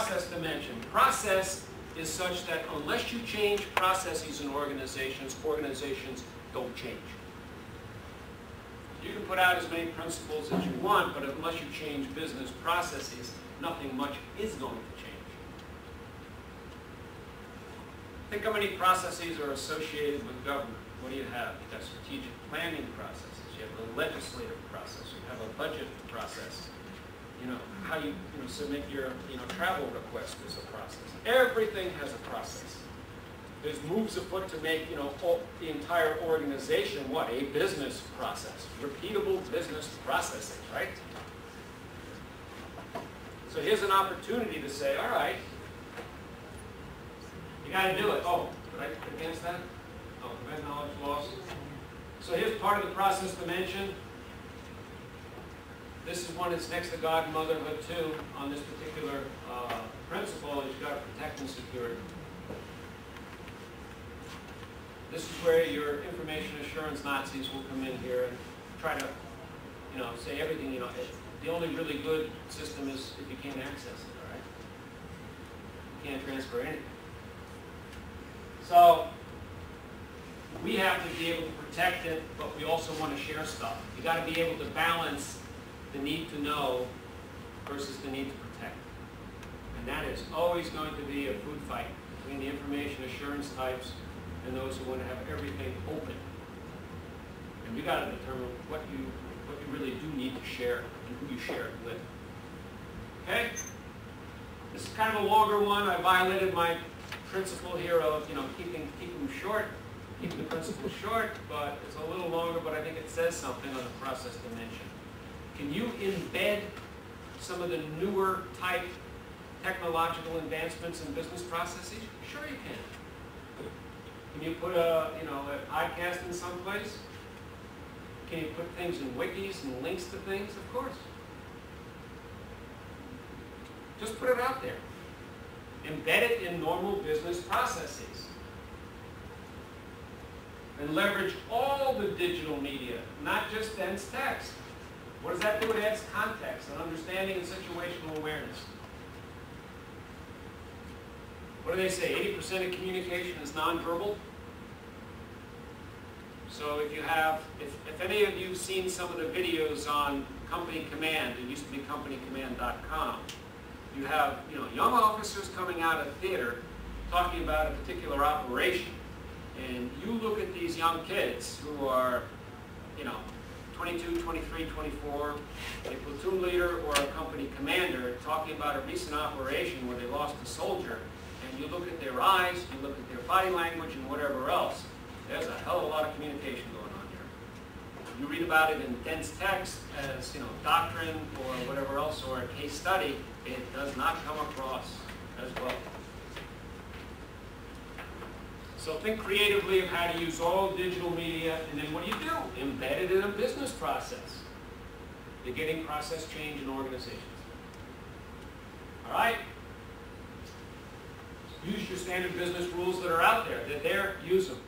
process dimension. Process is such that unless you change processes in organizations, organizations don't change. You can put out as many principles as you want, but unless you change business processes, nothing much is going to change. Think how many processes are associated with government. What do you have? You've got strategic planning processes. You have the legislative process. You have a budget process. You know, how you submit your travel request is a process. Everything has a process. There's moves afoot to make the entire organization what? A business process. Repeatable business processing, right? So here's an opportunity to say, all right, you got to do it. Oh, did I advance that? Oh, prevent knowledge loss. So here's part of the process dimension. This is one that's next to God and motherhood too on this particular principle is you've got to protect and secure. This is where your information assurance Nazis will come in here and try to, say everything, the only really good system is if you can't access it, all right? You can't transfer anything. So we have to be able to protect it, but we also want to share stuff. You got to be able to balance the need to know versus the need to protect. And that is always going to be a food fight between the information assurance types and those who want to have everything open. And you got to determine what you really do need to share and who you share it with. Okay? This is kind of a longer one. I violated my principle here of keeping them short, keeping the principle short, but it's a little longer, but I think it says something on the process dimension. Can you embed some of the newer type technological advancements in business processes? Sure you can. Can you put a podcast in some place? Can you put things in wikis and links to things? Of course. Just put it out there. Embed it in normal business processes. And leverage all the digital media, not just dense text. What does that do? It adds context and understanding and situational awareness. What do they say? 80% of communication is nonverbal. So if you have, if any of you have seen some of the videos on Company Command, it used to be companycommand.com, you have young officers coming out of theater talking about a particular operation. And you look at these young kids who are, 22, 23, 24, a platoon leader or a company commander talking about a recent operation where they lost a soldier, and you look at their eyes, you look at their body language and whatever else, there's a hell of a lot of communication going on here. You read about it in dense text as, doctrine or whatever else, or a case study, it does not come across as well. So think creatively of how to use all digital media, and then what do? Embed it in a business process. You're getting process change in organizations. All right? Use your standard business rules that are out there. They're there, use them.